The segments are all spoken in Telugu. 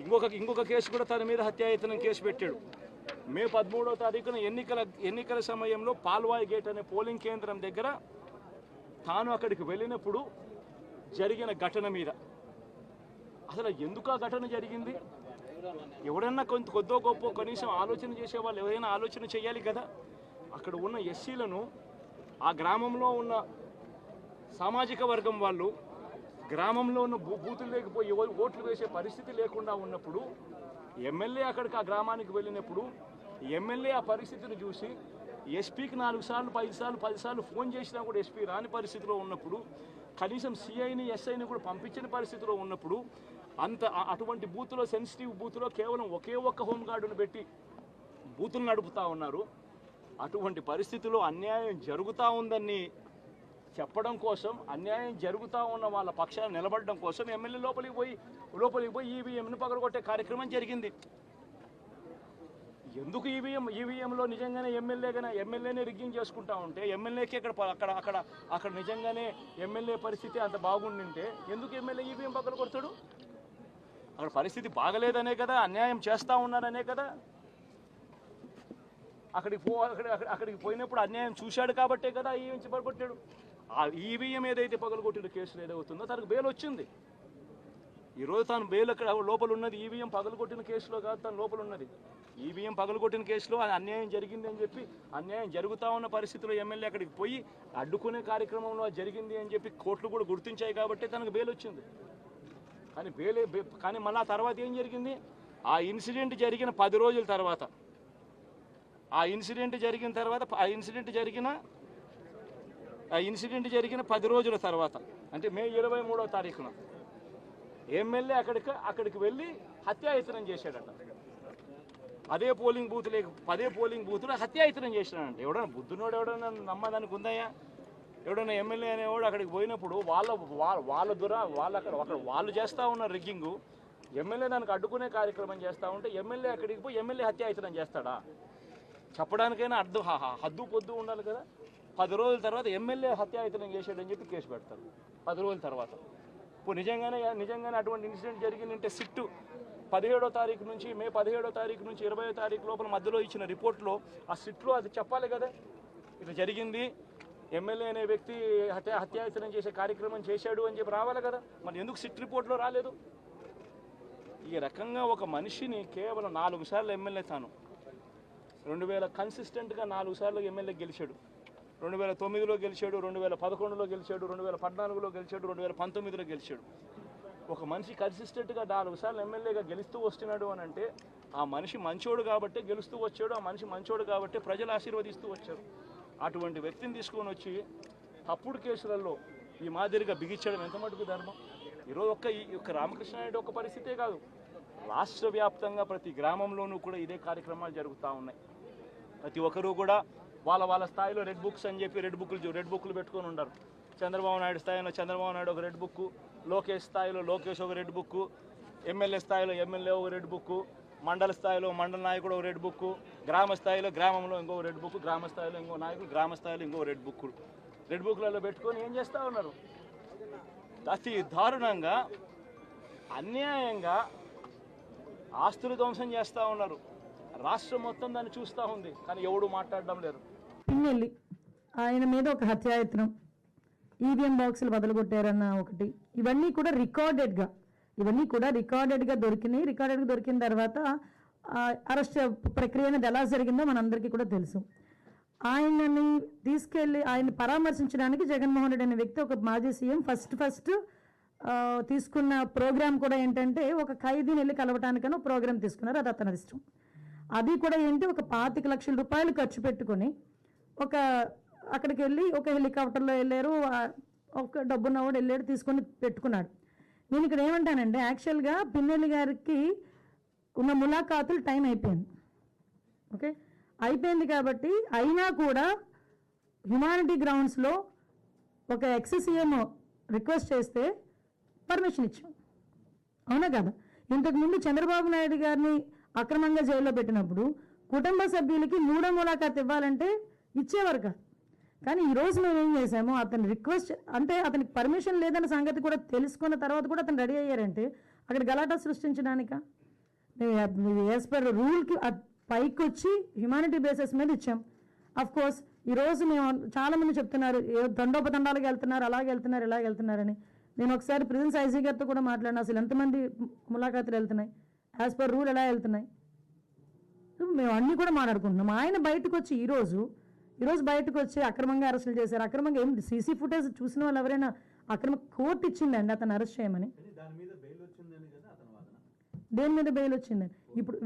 ఇంకొక కేసు కూడా తన మీద హత్యాయత్నం కేసు పెట్టాడు. మే 13వ తారీఖున ఎన్నికల సమయంలో పాల్వాయి గేట్ అనే పోలింగ్ కేంద్రం దగ్గర తాను అక్కడికి వెళ్ళినప్పుడు జరిగిన ఘటన మీద అసలు ఎందుకు ఆ ఘటన జరిగింది? ఎవడన్నా కొద్దో గొప్ప కనీసం ఆలోచన చేసేవాళ్ళు ఎవరైనా ఆలోచన చేయాలి కదా. అక్కడ ఉన్న ఎస్సీలను, ఆ గ్రామంలో ఉన్న సామాజిక వర్గం వాళ్ళు గ్రామంలో ఉన్న బూతులు లేకపోయి ఓట్లు వేసే పరిస్థితి లేకుండా ఉన్నప్పుడు ఎమ్మెల్యే అక్కడికి ఆ గ్రామానికి వెళ్ళినప్పుడు ఎమ్మెల్యే ఆ పరిస్థితిని చూసి ఎస్పీకి 4 సార్లు 5 సార్లు 10 సార్లు ఫోన్ చేసినా కూడా ఎస్పీ రాని పరిస్థితిలో ఉన్నప్పుడు, కనీసం సిఐని ఎస్ఐని కూడా పంపించిన పరిస్థితిలో ఉన్నప్పుడు, అటువంటి బూత్లో, సెన్సిటివ్ బూత్లో కేవలం ఒకే ఒక్క హోంగార్డును పెట్టి బూతులు నడుపుతూ ఉన్నారు. అటువంటి పరిస్థితిలో అన్యాయం జరుగుతూ ఉందని చెప్పడం కోసం, అన్యాయం జరుగుతూ ఉన్న వాళ్ళ పక్షాన్ని నిలబడడం కోసం ఎమ్మెల్యే లోపలికి పోయి ఈవీఎంను పగలగొట్టే కార్యక్రమం జరిగింది. ఎందుకు ఈవీఎంలో నిజంగానే ఎమ్మెల్యేనే రిగ్గింగ్ చేసుకుంటా ఉంటే, ఎమ్మెల్యేకి అక్కడ నిజంగానే ఎమ్మెల్యే పరిస్థితి అంత బాగుండింటే ఎందుకు ఎమ్మెల్యే ఈవీఎం పగలగొడతాడు? అక్కడ పరిస్థితి బాగలేదనే కదా, అన్యాయం చేస్తూ ఉన్నారనే కదా. అక్కడికి పోయినప్పుడు అన్యాయం చూశాడు కాబట్టే కదా ఈవీఎం పగలగొట్టాడు. ఆ ఈవీఎం ఏదైతే పగలగొట్టిన కేసులు ఏదవుతుందో తనకు బెయిల్ వచ్చింది. ఈరోజు తాను బెయిల్ అక్కడ లోపల ఉన్నది ఈవీఎం పగలగొట్టిన కేసులో కాదు, తను లోపల ఉన్నది ఈవీఎం పగలగొట్టిన కేసులో. అన్యాయం జరిగింది అని చెప్పి, అన్యాయం జరుగుతూ ఉన్న పరిస్థితిలో ఎమ్మెల్యే అక్కడికి పోయి అడ్డుకునే కార్యక్రమంలో జరిగింది అని చెప్పి కోర్టులు కూడా గుర్తించాయి కాబట్టి తనకు బెయిల్ వచ్చింది. కానీ మళ్ళీ ఆ తర్వాత ఏం జరిగింది? ఆ ఇన్సిడెంట్ జరిగిన 10 రోజుల తర్వాత, ఆ ఇన్సిడెంట్ జరిగిన 10 రోజుల తర్వాత, అంటే మే 23వ తారీఖున ఎమ్మెల్యే అక్కడికి వెళ్ళి హత్యాయత్నం చేశాడట. అదే పోలింగ్ బూత్లో హత్యాయత్నం చేశాడంట. ఎవడన్నా బుద్ధునోడు ఎవడన్నా నమ్మదానికి ఉందయ్యా? ఎవడన్నా ఎమ్మెల్యే అనేవాడు అక్కడికి పోయినప్పుడు వాళ్ళు చేస్తూ ఉన్న రిగ్గింగు, ఎమ్మెల్యే దానికి అడ్డుకునే కార్యక్రమం చేస్తూ ఉంటే ఎమ్మెల్యే అక్కడికి పోయి ఎమ్మెల్యే హత్యాయత్నం చేస్తాడా? చెప్పడానికైనా హద్దు పొద్దు ఉండాలి కదా. 10 రోజుల తర్వాత ఎమ్మెల్యే హత్యాయత్నం చేశాడని చెప్పి కేసు పెడతారు 10 రోజుల తర్వాత. ఇప్పుడు నిజంగానే అటువంటి ఇన్సిడెంట్ జరిగిందంటే సిట్టు 17వ తారీఖు నుంచి, మే 17వ తారీఖు నుంచి 20వ తారీఖు లోపల మధ్యలో ఇచ్చిన రిపోర్ట్లో, ఆ సిట్లో అది చెప్పాలి కదా, ఇట్లా జరిగింది, ఎమ్మెల్యే అనే వ్యక్తి హత్యాయత్నం చేసే కార్యక్రమం చేశాడు అని చెప్పి రావాలి కదా. మరి ఎందుకు సిట్ రిపోర్ట్లో రాలేదు? ఈ రకంగా ఒక మనిషిని కేవలం 4 సార్లు ఎమ్మెల్యే, తాను 2000 కన్సిస్టెంట్గా 4 సార్లు ఎమ్మెల్యే గెలిచాడు. 2009లో గెలిచాడు, 2011లో గెలిచాడు, 2014లో గెలిచాడు, 2019లో గెలిచాడు. ఒక మనిషి కన్సిస్టెంట్గా 4 సార్లు ఎమ్మెల్యేగా గెలుస్తూ వస్తున్నాడు అని అంటే ఆ మనిషి మంచోడు కాబట్టే గెలుస్తూ వచ్చాడు, ఆ మనిషి మంచోడు కాబట్టే ప్రజలు ఆశీర్వదిస్తూ వచ్చారు. అటువంటి వ్యక్తిని తీసుకొని వచ్చి తప్పుడు కేసులలో ఈ మాదిరిగా బిగించడం ఎంత మటుకు ధర్మం? ఈరోజు ఒక్క రామకృష్ణారెడ్డి ఒక్క పరిస్థితే కాదు, రాష్ట్ర వ్యాప్తంగా ప్రతి గ్రామంలోనూ కూడా ఇదే కార్యక్రమాలు జరుగుతూ ఉన్నాయి. ప్రతి ఒక్కరూ కూడా వాళ్ళ స్థాయిలో రెడ్ బుక్స్ అని చెప్పి రెడ్ బుక్లు పెట్టుకొని ఉన్నారు. చంద్రబాబు నాయుడు స్థాయిలో చంద్రబాబు నాయుడు ఒక రెడ్ బుక్, లోకేష్ స్థాయిలో లోకేష్ ఒక రెడ్ బుక్, ఎమ్మెల్యే స్థాయిలో ఎమ్మెల్యే ఒక రెడ్ బుక్, మండల స్థాయిలో మండల నాయకుడు ఒక రెడ్ బుక్, గ్రామ స్థాయిలో గ్రామంలో ఇంకో రెడ్ బుక్, గ్రామ స్థాయిలో ఇంకో నాయకుడు, గ్రామ స్థాయిలో ఇంకో రెడ్ బుక్లలో పెట్టుకొని ఏం చేస్తూ ఉన్నారు? అతి దారుణంగా అన్యాయంగా ఆస్తులు ధ్వంసం చేస్తూ ఉన్నారు. రాష్ట్రం మొత్తం దాన్ని చూస్తూ ఉంది, కానీ ఎవడు మాట్లాడడం లేదు. పిన్నెల్లి ఆయన మీద ఒక హత్యాయత్నం, ఈవీఎం బాక్సులు బదలుగొట్టారన్న ఒకటి, ఇవన్నీ కూడా రికార్డెడ్గా దొరికినాయి. రికార్డెడ్గా దొరికిన తర్వాత అరెస్ట్ ప్రక్రియ అనేది ఎలా జరిగిందో మనందరికీ కూడా తెలుసు. ఆయనని తీసుకెళ్ళి ఆయన్ని పరామర్శించడానికి జగన్మోహన్ రెడ్డి అనే వ్యక్తి, ఒక మాజీ సీఎం, ఫస్ట్ తీసుకున్న ప్రోగ్రామ్ కూడా ఏంటంటే ఒక ఖైదీని వెళ్ళి కలవటానికని ప్రోగ్రామ్ తీసుకున్నారు. అది అతని ఇష్టం. అది కూడా ఏంటి, ఒక 25 లక్షల రూపాయలు ఖర్చు పెట్టుకొని అక్కడికి వెళ్ళి ఒక హెలికాప్టర్లో వెళ్ళారు, ఒక డబ్బున్నవాడు వెళ్ళాడు, తీసుకొని పెట్టుకున్నాడు. నేను ఇక్కడ ఏమంటానంటే, యాక్చువల్గా పిన్నెల్లి గారికి ఉన్న ములాఖాతులు టైం అయిపోయింది. ఓకే, అయిపోయింది కాబట్టి అయినా కూడా హ్యుమానిటీ గ్రౌండ్స్లో ఒక ఎక్స్-సీఎం రిక్వెస్ట్ చేస్తే పర్మిషన్ ఇచ్చాం, అవునా కదా? ఇంతకుముందు చంద్రబాబు నాయుడు గారిని అక్రమంగా జైల్లో పెట్టినప్పుడు కుటుంబ సభ్యులకి 3వ ములాఖాత్ ఇవ్వాలంటే ఇచ్చేవారు కాదు. కానీ ఈరోజు మేము ఏం చేసాము, అతను రిక్వెస్ట్ అంటే అతనికి పర్మిషన్ లేదన్న సంగతి కూడా తెలుసుకున్న తర్వాత కూడా అతను రెడీ అయ్యారంటే అక్కడ గలాటా సృష్టించడానిక? యాజ్ పర్ రూల్కి పైకి వచ్చి హ్యుమానిటీ బేసిస్ మీద ఇచ్చాం. అఫ్ కోర్స్ ఈరోజు మేము చాలామంది చెప్తున్నారు దండోపదండాలకు వెళ్తున్నారు, అలాగే వెళ్తున్నారు, ఇలాగ వెళ్తున్నారని. నేను ఒకసారి ప్రిజెన్స్ ఐజీ గారితో కూడా మాట్లాడినా, అసలు ఎంతమంది ములాఖాతులు వెళ్తున్నాయి, యాజ్ పర్ రూల్ ఎలా వెళ్తున్నాయి, మేము అన్నీ కూడా మాట్లాడుకుంటున్నాం. ఆయన బయటకు వచ్చి ఈరోజు బయటకు వచ్చి అక్రమంగా అరెస్టులు చేశారు. అక్రమంగా ఏం సీసీ ఫుటేజ్ చూసిన వాళ్ళు ఎవరైనా అక్రమ కోర్టు ఇచ్చిందండి అతను అరెస్ట్ చేయమని. దేని మీద బెయిల్ వచ్చిందని ఇప్పుడు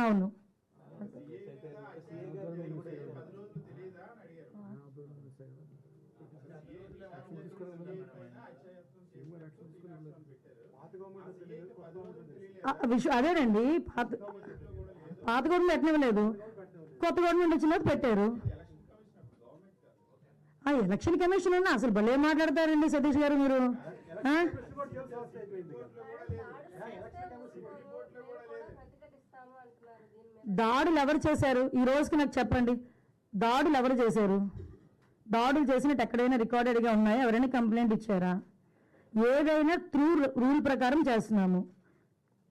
అవును అదేనండి, పాత గవర్నమెంట్ పెట్టనివ్వలేదు, కొత్త గవర్నమెంట్ వచ్చిన పెట్టారు. ఎలక్షన్ కమిషన్ అన్న అసలు భలే మాట్లాడతారండి సతీష్ గారు మీరు. దాడులు ఎవరు చేశారు ఈ రోజుకి నాకు చెప్పండి, దాడులు ఎవరు చేశారు? దాడులు చేసినట్టు ఎక్కడైనా రికార్డెడ్గా ఉన్నాయా? ఎవరైనా కంప్లైంట్ ఇచ్చారా? ఏదైనా త్రూ రూల్ ప్రకారం చేస్తున్నాము.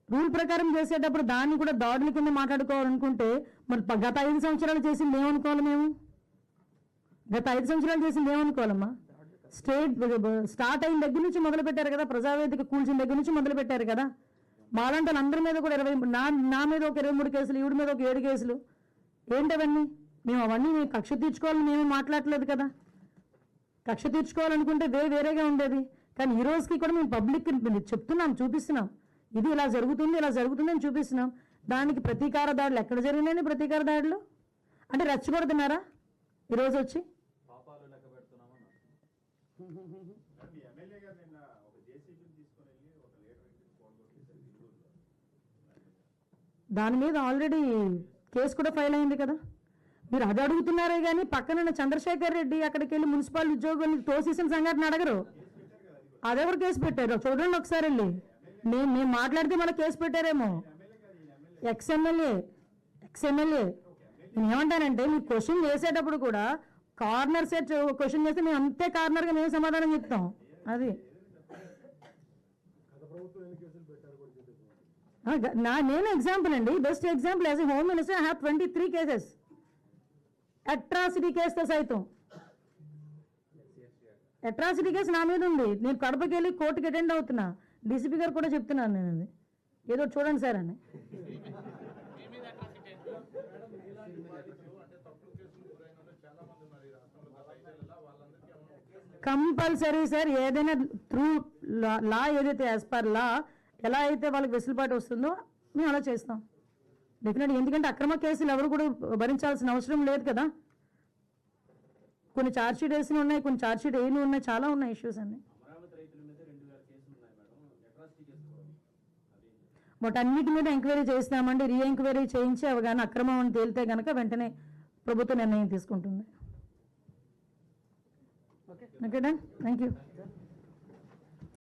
రూల్ ప్రకారం చేసేటప్పుడు దాన్ని కూడా దాడుల కింద మాట్లాడుకోవాలనుకుంటే మరి గత 5 సంవత్సరాలు చేసింది ఏమనుకోవాలి మేము? గత 5 సంవత్సరాలు చేసింది ఏమనుకోవాలమ్మా? స్టార్ట్ అయిన దగ్గర నుంచి మొదలు పెట్టారు కదా, ప్రజావేదిక కూల్చిన దగ్గర నుంచి మొదలు పెట్టారు కదా. మాలాంటి అందరి మీద కూడా 20 నా మీద ఒక 23 కేసులు, ఈవిడ మీద ఒక 7 కేసులు. ఏంటవన్నీ? మేము అవన్నీ కక్ష తీర్చుకోవాలని మేము మాట్లాడలేదు కదా. కక్ష తీర్చుకోవాలనుకుంటే వేరేగా ఉండేది. కానీ ఈ రోజుకి కూడా మేము పబ్లిక్ చెప్తున్నాం, చూపిస్తున్నాం, ఇది ఇలా జరుగుతుంది అని చూపిస్తున్నాం. దానికి ప్రతీకార దాడులు ఎక్కడ జరిగినాయని? ప్రతీకార దాడులు అంటే రెచ్చగొడుతున్నారా ఈరోజు వచ్చి? దాని మీద ఆల్రెడీ కేసు కూడా ఫైల్ అయింది కదా. మీరు అది అడుగుతున్నారే కానీ పక్కన చంద్రశేఖర్ రెడ్డి అక్కడికి వెళ్ళి మున్సిపల్ ఉద్యోగులు తోసేసిన సంఘటన అడగరు. అదెవరు కేసు పెట్టారు చూడండి ఒకసారి వెళ్ళి. మేము మాట్లాడితే మళ్ళీ కేసు పెట్టారేమో. ఎక్స్ఎమ్మెల్యే నేను ఏమంటానంటే మీరు క్వశ్చన్ చేసేటప్పుడు కూడా కార్నర్ సెట్ క్వశ్చన్ చేస్తే మేము అంతే కార్నర్గా మేము సమాధానం చెప్తాం. అది నేను ఎగ్జాంపుల్ అండి, best example. As a home minister I have 23 cases, atrocity కేసుతో సైతం. అట్రాసిటీ కేసు నా మీద ఉంది. నేను కడపకి వెళ్ళి కోర్టుకి అటెండ్ అవుతున్నా. డీసీపీ గారు కూడా చెప్తున్నాను నేను, అది ఏదో చూడండి సార్ అని. కంపల్సరీ సార్, ఏదైనా త్రూ లా ఏదైతే యాజ్ పర్ లా ఎలా అయితే వాళ్ళకి వెసులుబాటు వస్తుందో మేము అలా చేస్తాం డెఫినెట్గా. ఎందుకంటే అక్రమ కేసులు ఎవరు కూడా భరించాల్సిన అవసరం లేదు కదా. కొన్ని ఛార్జ్షీట్ వేసిన ఉన్నాయి, కొన్ని ఛార్జ్షీట్ వేయని ఉన్నాయి, చాలా ఉన్నాయి ఇష్యూస్ అన్ని. బట్ అన్నిటి మీద ఎంక్వైరీ చేస్తామండి. రీ ఎంక్వైరీ చేయించి అవి కానీ అక్రమం అని తేలితే కనుక వెంటనే ప్రభుత్వం నిర్ణయం తీసుకుంటుంది. Okay done, thank you.